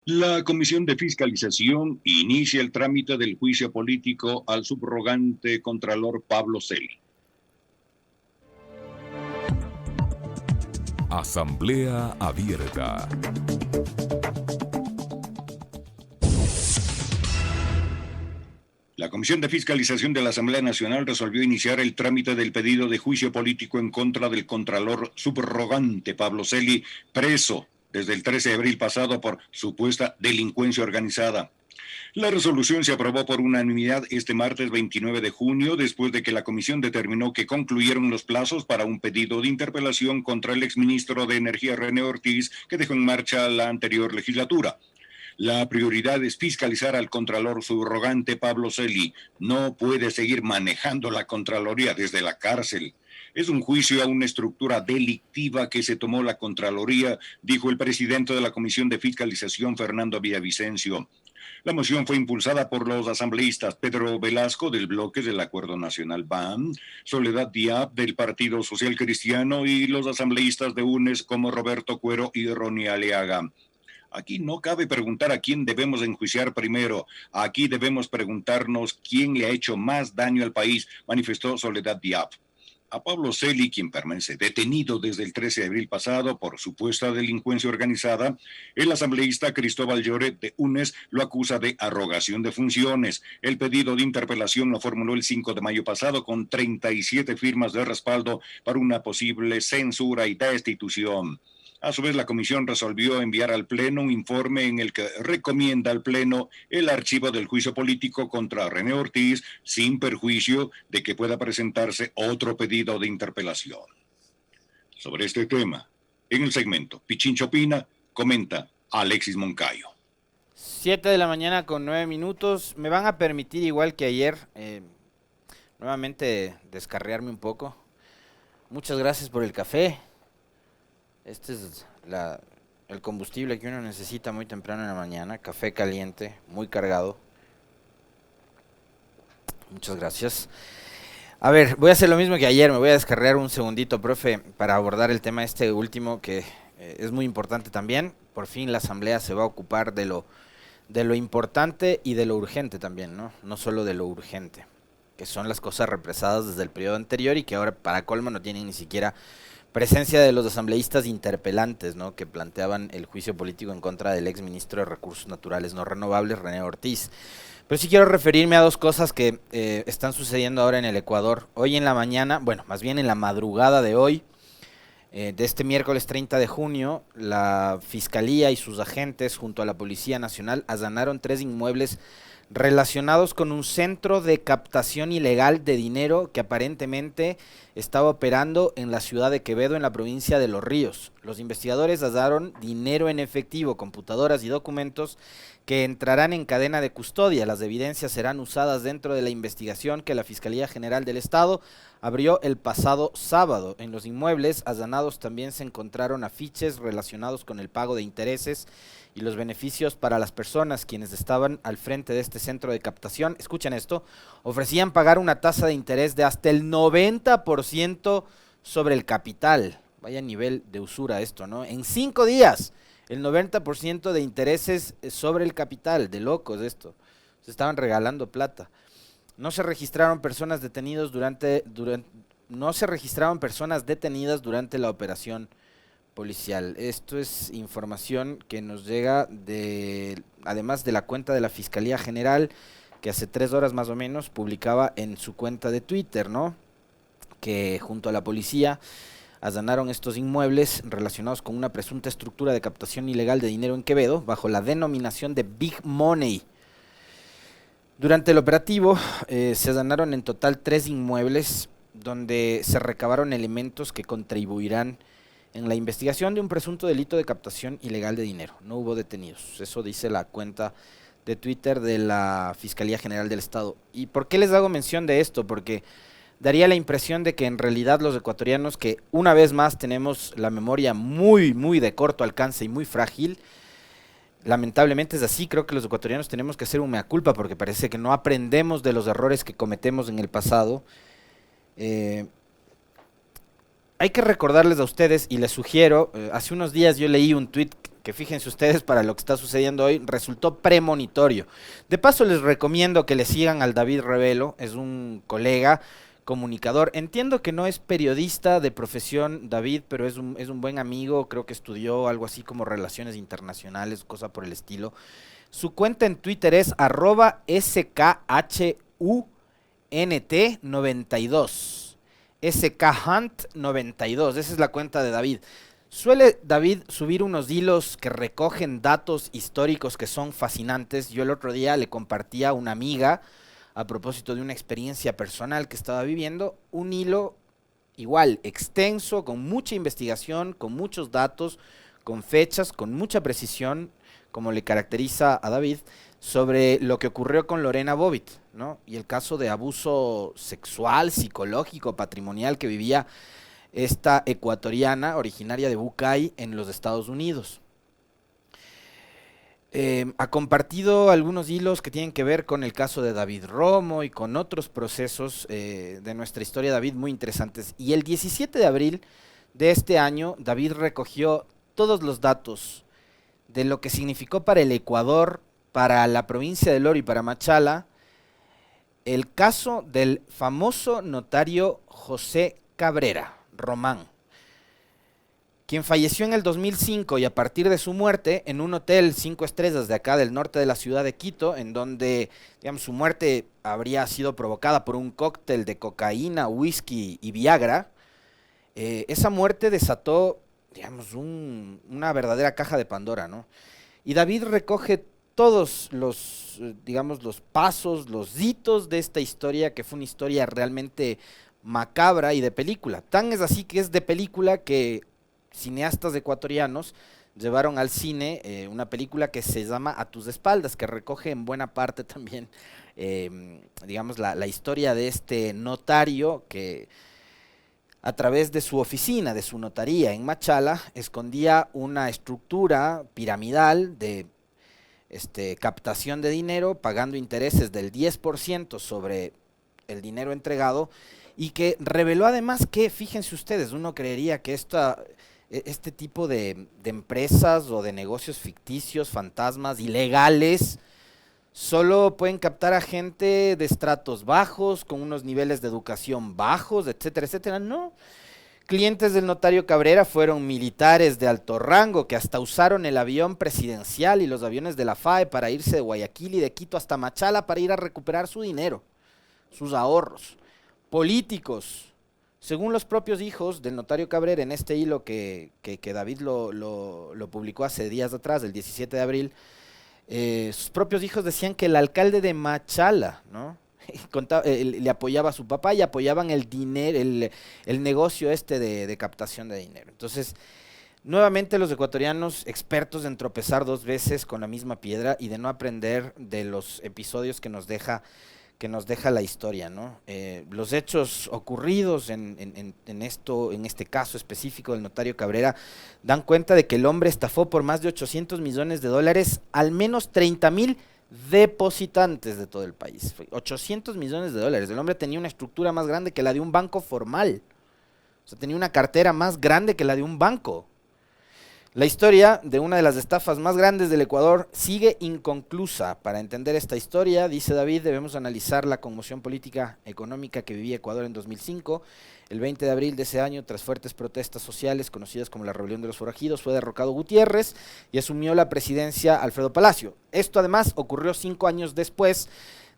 La Comisión de Fiscalización inicia el trámite del juicio político al subrogante contralor Pablo Celi. Asamblea Abierta. La Comisión de Fiscalización de la Asamblea Nacional resolvió iniciar el trámite del pedido de juicio político en contra del contralor subrogante Pablo Celi, preso desde el 13 de abril pasado por supuesta delincuencia organizada. La resolución se aprobó por unanimidad este martes 29 de junio, después de que la comisión determinó que concluyeron los plazos para un pedido de interpelación contra el exministro de Energía René Ortiz, que dejó en marcha la anterior legislatura. La prioridad es fiscalizar al contralor subrogante Pablo Celi. No puede seguir manejando la Contraloría desde la cárcel. Es un juicio a una estructura delictiva que se tomó la Contraloría, dijo el presidente de la Comisión de Fiscalización, Fernando Villavicencio. La moción fue impulsada por los asambleístas Pedro Velasco del bloque del Acuerdo Nacional BAM, Soledad Diab del Partido Social Cristiano y los asambleístas de UNES como Roberto Cuero y Ronnie Aliaga. Aquí no cabe preguntar a quién debemos enjuiciar primero. Aquí debemos preguntarnos quién le ha hecho más daño al país, manifestó Soledad Diab. A Pablo Celi, quien permanece detenido desde el 13 de abril pasado por supuesta delincuencia organizada, el asambleísta Cristóbal Lloret de UNES lo acusa de arrogación de funciones. El pedido de interpelación lo formuló el 5 de mayo pasado con 37 firmas de respaldo para una posible censura y destitución. A su vez, la comisión resolvió enviar al Pleno un informe en el que recomienda al Pleno el archivo del juicio político contra René Ortiz, sin perjuicio de que pueda presentarse otro pedido de interpelación. Sobre este tema, en el segmento Pichincho Opina, comenta Alexis Moncayo. 7 de la mañana con 9 minutos. Me van a permitir, igual que ayer, nuevamente descarriarme un poco. Muchas gracias por el café. Este es el combustible que uno necesita muy temprano en la mañana. Café caliente, muy cargado. Muchas gracias. A ver, voy a hacer lo mismo que ayer. Me voy a descargar un segundito, profe, para abordar el tema este último que es muy importante también. Por fin la asamblea se va a ocupar de lo importante y de lo urgente también, ¿no? No solo de lo urgente, que son las cosas represadas desde el periodo anterior y que ahora para colmo no tienen ni siquiera presencia de los asambleístas interpelantes, ¿no?, que planteaban el juicio político en contra del ex ministro de Recursos Naturales No Renovables, René Ortiz. Pero sí quiero referirme a dos cosas que están sucediendo ahora en el Ecuador. Hoy en la mañana, bueno, más bien en la madrugada de hoy, de este miércoles 30 de junio, la Fiscalía y sus agentes, junto a la Policía Nacional, allanaron 3 inmuebles relacionados con un centro de captación ilegal de dinero que aparentemente estaba operando en la ciudad de Quevedo, en la provincia de Los Ríos. Los investigadores hallaron dinero en efectivo, computadoras y documentos que entrarán en cadena de custodia. Las evidencias serán usadas dentro de la investigación que la Fiscalía General del Estado abrió el pasado sábado. En los inmuebles allanados también se encontraron afiches relacionados con el pago de intereses y los beneficios para las personas quienes estaban al frente de este centro de captación. Escuchen esto: ofrecían pagar una tasa de interés de hasta el 90% sobre el capital. Vaya nivel de usura esto, ¿no? En 5 días, el 90% de intereses sobre el capital. De locos esto. Se estaban regalando plata. No se registraron personas detenidas no se registraron personas detenidas durante la operación policial. Esto es información que nos llega además de la cuenta de la Fiscalía General, que hace 3 horas más o menos publicaba en su cuenta de Twitter, ¿no?, que junto a la policía allanaron estos inmuebles relacionados con una presunta estructura de captación ilegal de dinero en Quevedo, bajo la denominación de Big Money. Durante el operativo se allanaron en total 3 inmuebles donde se recabaron elementos que contribuirán en la investigación de un presunto delito de captación ilegal de dinero. No hubo detenidos, eso dice la cuenta de Twitter de la Fiscalía General del Estado. ¿Y por qué les hago mención de esto? Porque daría la impresión de que en realidad los ecuatorianos, que una vez más tenemos la memoria muy, muy de corto alcance y muy frágil, lamentablemente es así. Creo que los ecuatorianos tenemos que hacer un mea culpa porque parece que no aprendemos de los errores que cometemos en el pasado. Hay que recordarles a ustedes, y les sugiero, hace unos días yo leí un tuit que fíjense ustedes para lo que está sucediendo hoy, resultó premonitorio. De paso les recomiendo que le sigan al David Revelo, es un colega comunicador. Entiendo que no es periodista de profesión, David, pero es un buen amigo, creo que estudió algo así como relaciones internacionales, cosa por el estilo. Su cuenta en Twitter es @SKHUNT92. SKHunt92, esa es la cuenta de David. Suele David subir unos hilos que recogen datos históricos que son fascinantes. Yo el otro día le compartía a una amiga, a propósito de una experiencia personal que estaba viviendo, un hilo igual, extenso, con mucha investigación, con muchos datos, con fechas, con mucha precisión, como le caracteriza a David, sobre lo que ocurrió con Lorena Bobbitt, ¿no? Y el caso de abuso sexual, psicológico, patrimonial que vivía esta ecuatoriana originaria de Bucay en los Estados Unidos. Ha compartido algunos hilos que tienen que ver con el caso de David Romo y con otros procesos de nuestra historia, David, muy interesantes. Y el 17 de abril de este año, David recogió todos los datos de lo que significó para el Ecuador, para la provincia de Loro y para Machala, el caso del famoso notario José Cabrera Román, quien falleció en el 2005 y a partir de su muerte en un hotel 5 estrellas de acá del norte de la ciudad de Quito, en donde, digamos, su muerte habría sido provocada por un cóctel de cocaína, whisky y Viagra. Esa muerte desató, digamos, una verdadera caja de Pandora, ¿no? Y David recoge todos los, digamos, los pasos, los hitos de esta historia, que fue una historia realmente macabra y de película. Tan es así que es de película que cineastas ecuatorianos llevaron al cine una película que se llama A tus espaldas, que recoge en buena parte también, digamos, la historia de este notario que a través de su oficina, de su notaría en Machala, escondía una estructura piramidal de captación de dinero, pagando intereses del 10% sobre el dinero entregado, y que reveló además que, fíjense ustedes, uno creería que este tipo de empresas o de negocios ficticios, fantasmas, ilegales, solo pueden captar a gente de estratos bajos, con unos niveles de educación bajos, etcétera, etcétera. No. Clientes del notario Cabrera fueron militares de alto rango que hasta usaron el avión presidencial y los aviones de la FAE para irse de Guayaquil y de Quito hasta Machala para ir a recuperar su dinero, sus ahorros. Políticos, según los propios hijos del notario Cabrera, en este hilo que David lo publicó hace días atrás, el 17 de abril, sus propios hijos decían que el alcalde de Machala, ¿no?, le apoyaba a su papá y apoyaban el dinero, el negocio de captación de dinero. Entonces, nuevamente los ecuatorianos expertos en tropezar dos veces con la misma piedra y de no aprender de los episodios que nos deja la historia, ¿no? Los hechos ocurridos en este caso específico del notario Cabrera dan cuenta de que el hombre estafó por más de 800 millones de dólares al menos 30,000 depositantes de todo el país. 800 millones de dólares. El hombre tenía una estructura más grande que la de un banco formal. O sea, tenía una cartera más grande que la de un banco. La historia de una de las estafas más grandes del Ecuador sigue inconclusa. Para entender esta historia, dice David, debemos analizar la conmoción política económica que vivía Ecuador en 2005. El 20 de abril de ese año, tras fuertes protestas sociales conocidas como la Rebelión de los Forajidos, fue derrocado Gutiérrez y asumió la presidencia Alfredo Palacio. Esto además ocurrió 5 años después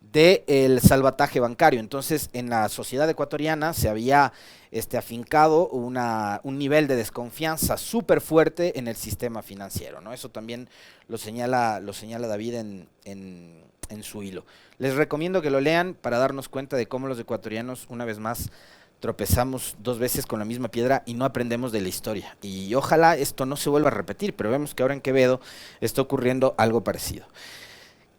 del salvataje bancario. Entonces, en la sociedad ecuatoriana se había afincado un nivel de desconfianza súper fuerte en el sistema financiero, ¿no? Eso también lo señala David en su hilo. Les recomiendo que lo lean para darnos cuenta de cómo los ecuatorianos, una vez más, tropezamos dos veces con la misma piedra y no aprendemos de la historia. Y ojalá esto no se vuelva a repetir, pero vemos que ahora en Quevedo está ocurriendo algo parecido.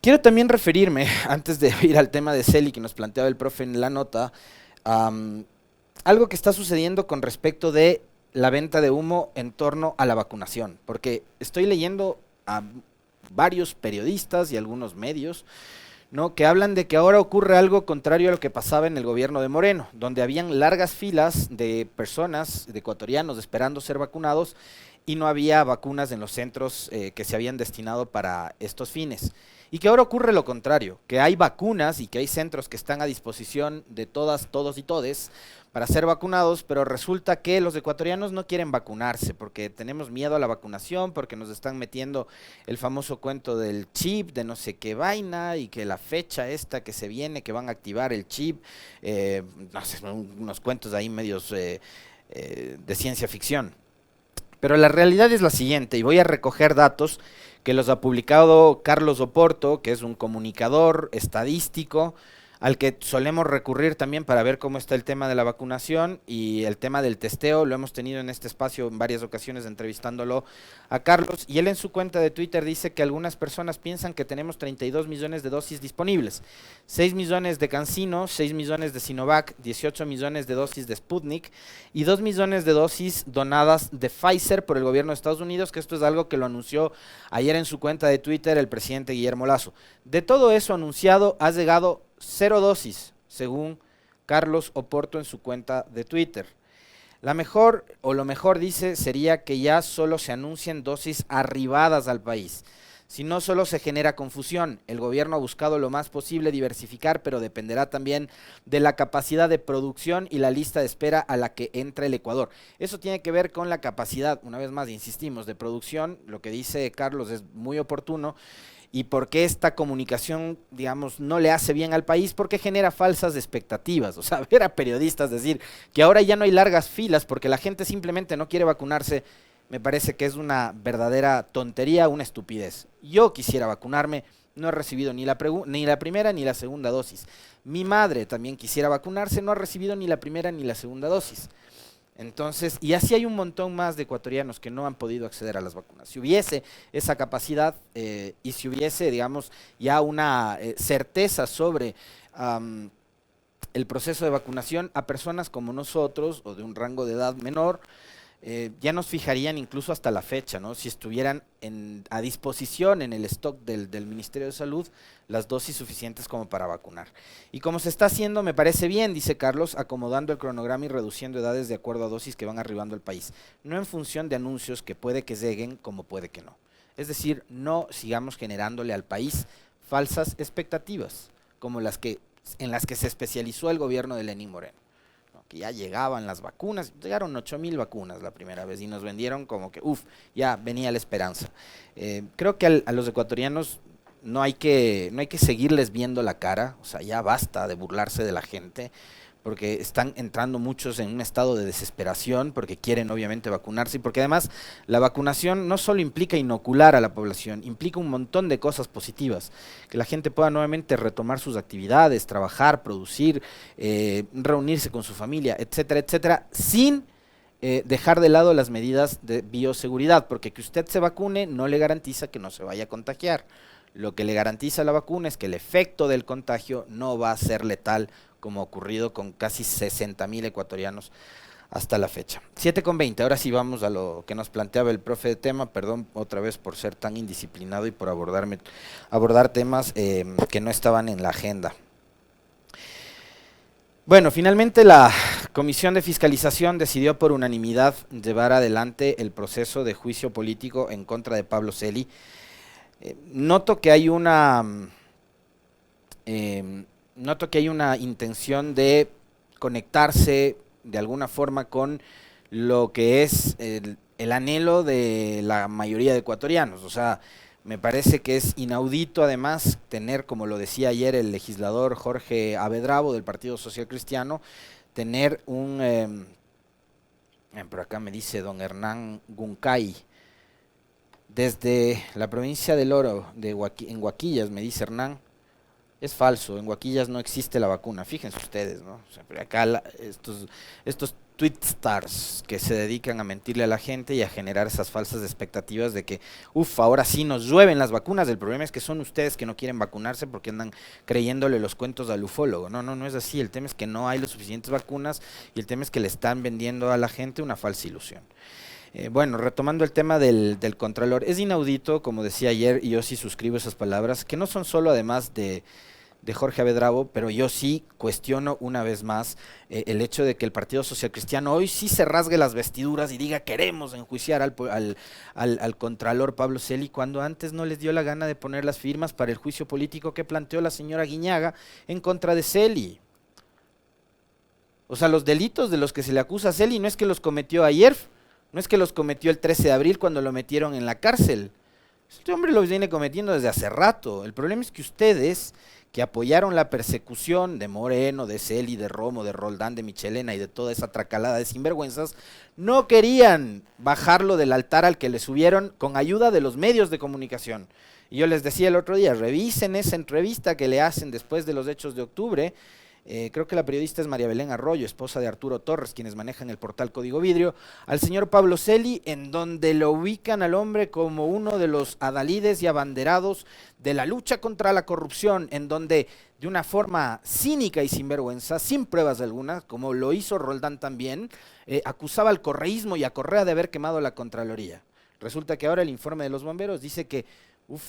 Quiero también referirme, antes de ir al tema de Celi que nos planteaba el profe en la nota, algo que está sucediendo con respecto de la venta de humo en torno a la vacunación, porque estoy leyendo a varios periodistas y algunos medios, ¿no?, que hablan de que ahora ocurre algo contrario a lo que pasaba en el gobierno de Moreno, donde habían largas filas de personas, de ecuatorianos, esperando ser vacunados, y no había vacunas en los centros que se habían destinado para estos fines. Y que ahora ocurre lo contrario, que hay vacunas y que hay centros que están a disposición de todas, todos y todes para ser vacunados, pero resulta que los ecuatorianos no quieren vacunarse porque tenemos miedo a la vacunación, porque nos están metiendo el famoso cuento del chip, de no sé qué vaina, y que la fecha esta que se viene, que van a activar el chip, no sé, unos cuentos ahí medios de ciencia ficción. Pero la realidad es la siguiente, y voy a recoger datos que los ha publicado Carlos Oporto, que es un comunicador estadístico, al que solemos recurrir también para ver cómo está el tema de la vacunación y el tema del testeo. Lo hemos tenido en este espacio en varias ocasiones entrevistándolo a Carlos, y él en su cuenta de Twitter dice que algunas personas piensan que tenemos 32 millones de dosis disponibles, 6 millones de CanSino, 6 millones de Sinovac, 18 millones de dosis de Sputnik y 2 millones de dosis donadas de Pfizer por el gobierno de Estados Unidos, que esto es algo que lo anunció ayer en su cuenta de Twitter el presidente Guillermo Lasso. De todo eso anunciado ha llegado 0 dosis, según Carlos Oporto en su cuenta de Twitter. La mejor, o lo mejor dice, sería que ya solo se anuncien dosis arribadas al país. Si no, solo se genera confusión. El gobierno ha buscado lo más posible diversificar, pero dependerá también de la capacidad de producción y la lista de espera a la que entra el Ecuador. Eso tiene que ver con la capacidad, una vez más insistimos, de producción. Lo que dice Carlos es muy oportuno. ¿Y por qué esta comunicación, digamos, no le hace bien al país? Porque genera falsas expectativas. O sea, ver a periodistas decir que ahora ya no hay largas filas porque la gente simplemente no quiere vacunarse, me parece que es una verdadera tontería, una estupidez. Yo quisiera vacunarme, no he recibido ni la primera ni la segunda dosis. Mi madre también quisiera vacunarse, no ha recibido ni la primera ni la segunda dosis. Entonces, y así hay un montón más de ecuatorianos que no han podido acceder a las vacunas. Si hubiese esa capacidad y si hubiese, digamos, ya una certeza sobre el proceso de vacunación a personas como nosotros o de un rango de edad menor, ya nos fijarían incluso hasta la fecha, ¿no? Si estuvieran a disposición en el stock del Ministerio de Salud las dosis suficientes como para vacunar. Y como se está haciendo, me parece bien, dice Carlos, acomodando el cronograma y reduciendo edades de acuerdo a dosis que van arribando al país, no en función de anuncios que puede que lleguen como puede que no. Es decir, no sigamos generándole al país falsas expectativas, como en las que se especializó el gobierno de Lenín Moreno, que ya llegaban las vacunas, llegaron 8,000 vacunas la primera vez y nos vendieron como que, ya venía la esperanza. Creo que a los ecuatorianos no hay que seguirles viendo la cara, o sea, ya basta de burlarse de la gente, porque están entrando muchos en un estado de desesperación, porque quieren obviamente vacunarse, y porque además la vacunación no solo implica inocular a la población, implica un montón de cosas positivas, que la gente pueda nuevamente retomar sus actividades, trabajar, producir, reunirse con su familia, etcétera, etcétera, sin dejar de lado las medidas de bioseguridad, porque que usted se vacune no le garantiza que no se vaya a contagiar. Lo que le garantiza la vacuna es que el efecto del contagio no va a ser letal, como ha ocurrido con casi 60,000 ecuatorianos hasta la fecha. 7:20, ahora sí vamos a lo que nos planteaba el profe de tema. Perdón otra vez por ser tan indisciplinado y por abordar temas que no estaban en la agenda. Bueno, finalmente la Comisión de Fiscalización decidió por unanimidad llevar adelante el proceso de juicio político en contra de Pablo Celi. Noto que hay una intención de conectarse de alguna forma con lo que es el anhelo de la mayoría de ecuatorianos. O sea, me parece que es inaudito además tener, como lo decía ayer el legislador Jorge Avedravo del Partido Social Cristiano, tener por acá me dice don Hernán Guncay, desde la provincia del Oro, en Huaquillas, me dice Hernán. Es falso, en Huaquillas no existe la vacuna, fíjense ustedes, ¿no? O sea, pero acá estos tweetstars que se dedican a mentirle a la gente y a generar esas falsas expectativas de que, ahora sí nos llueven las vacunas. El problema es que son ustedes que no quieren vacunarse porque andan creyéndole los cuentos al ufólogo. No es así. El tema es que no hay las suficientes vacunas y el tema es que le están vendiendo a la gente una falsa ilusión. Bueno, retomando el tema del Contralor, es inaudito, como decía ayer, y yo sí suscribo esas palabras, que no son solo además de de Jorge Avedravo, pero yo sí cuestiono una vez más el hecho de que el Partido Social Cristiano hoy sí se rasgue las vestiduras y diga queremos enjuiciar al contralor Pablo Celi, cuando antes no les dio la gana de poner las firmas para el juicio político que planteó la señora Guiñaga en contra de Celi. O sea, los delitos de los que se le acusa a Celi no es que los cometió ayer, no es que los cometió el 13 de abril cuando lo metieron en la cárcel. Este hombre los viene cometiendo desde hace rato. El problema es que ustedes, que apoyaron la persecución de Moreno, de Celi, de Romo, de Roldán, de Michelena y de toda esa tracalada de sinvergüenzas, no querían bajarlo del altar al que le subieron con ayuda de los medios de comunicación. Y yo les decía el otro día, revisen esa entrevista que le hacen después de los hechos de octubre. Creo que la periodista es María Belén Arroyo, esposa de Arturo Torres, quienes manejan el portal Código Vidrio, al señor Pablo Celi, en donde lo ubican al hombre como uno de los adalides y abanderados de la lucha contra la corrupción, en donde de una forma cínica y sinvergüenza, sin pruebas algunas, como lo hizo Roldán también, acusaba al correísmo y a Correa de haber quemado la Contraloría. Resulta que ahora el informe de los bomberos dice que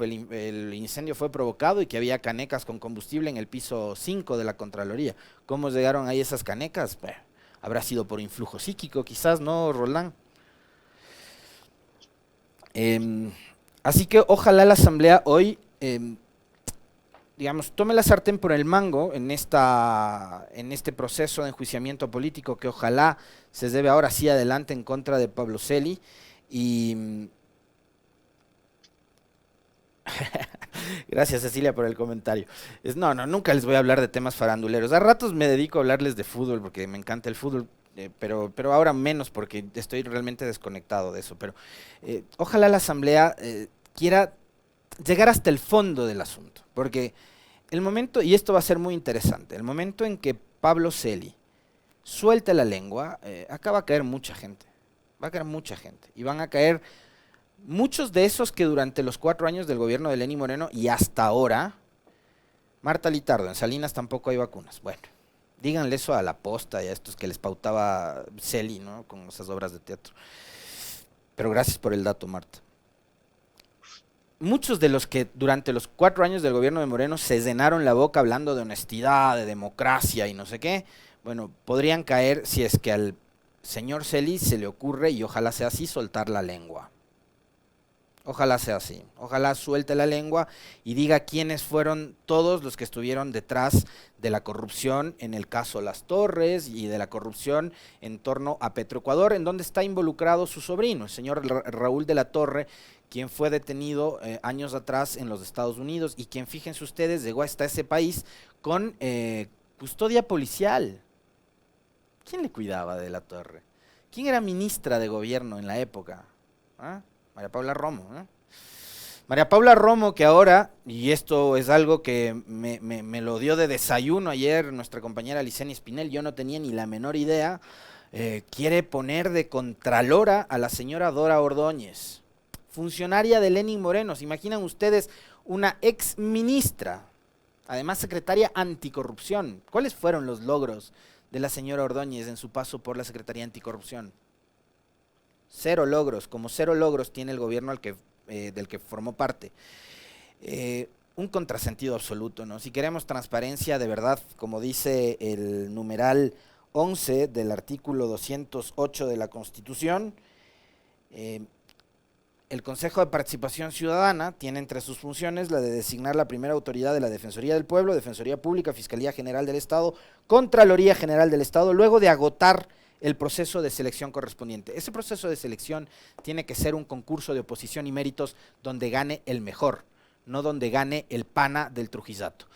el incendio fue provocado y que había canecas con combustible en el piso 5 de la Contraloría. ¿Cómo llegaron ahí esas canecas? Habrá sido por influjo psíquico, quizás, ¿no, Roldán? Así que ojalá la Asamblea hoy, digamos, tome la sartén por el mango en este proceso de enjuiciamiento político que ojalá se lleve ahora sí adelante en contra de Pablo Celi y... Gracias, Cecilia, por el comentario. No, nunca les voy a hablar de temas faranduleros. A ratos me dedico a hablarles de fútbol porque me encanta el fútbol, pero ahora menos porque estoy realmente desconectado de eso. Pero ojalá la Asamblea quiera llegar hasta el fondo del asunto, porque el momento, y esto va a ser muy interesante, el momento en que Pablo Celi suelte la lengua, acá va a caer mucha gente, y van a caer muchos de esos que durante los 4 años del gobierno de Lenín Moreno y hasta ahora, Marta Litardo, en Salinas tampoco hay vacunas. Bueno, díganle eso a La Posta y a estos que les pautaba Celi, ¿no? Con esas obras de teatro. Pero gracias por el dato, Marta. Muchos de los que durante los 4 años del gobierno de Moreno se llenaron la boca hablando de honestidad, de democracia y no sé qué, bueno, podrían caer si es que al señor Celi se le ocurre, y ojalá sea así, soltar la lengua. Ojalá sea así, ojalá suelte la lengua y diga quiénes fueron todos los que estuvieron detrás de la corrupción en el caso Las Torres y de la corrupción en torno a Petroecuador, en donde está involucrado su sobrino, el señor Raúl de la Torre, quien fue detenido años atrás en los Estados Unidos y quien, fíjense ustedes, llegó hasta ese país con custodia policial. ¿Quién le cuidaba de la Torre? ¿Quién era ministra de gobierno en la época? ¿Ah? María Paula Romo, ¿eh? María Paula Romo, que ahora, y esto es algo que me lo dio de desayuno ayer nuestra compañera Licenia Espinel, yo no tenía ni la menor idea, quiere poner de contralora a la señora Dora Ordóñez, funcionaria de Lenín Moreno. ¿Se imaginan ustedes una ex ministra, además secretaria anticorrupción? ¿Cuáles fueron los logros de la señora Ordóñez en su paso por la Secretaría Anticorrupción? 0 logros, como 0 logros tiene el gobierno del que formó parte. Un contrasentido absoluto, ¿no? Si queremos transparencia de verdad, como dice el numeral 11 del artículo 208 de la Constitución, el Consejo de Participación Ciudadana tiene entre sus funciones la de designar la primera autoridad de la Defensoría del Pueblo, Defensoría Pública, Fiscalía General del Estado, Contraloría General del Estado, luego de agotar el proceso de selección correspondiente. Ese proceso de selección tiene que ser un concurso de oposición y méritos donde gane el mejor, no donde gane el pana del Trujillato.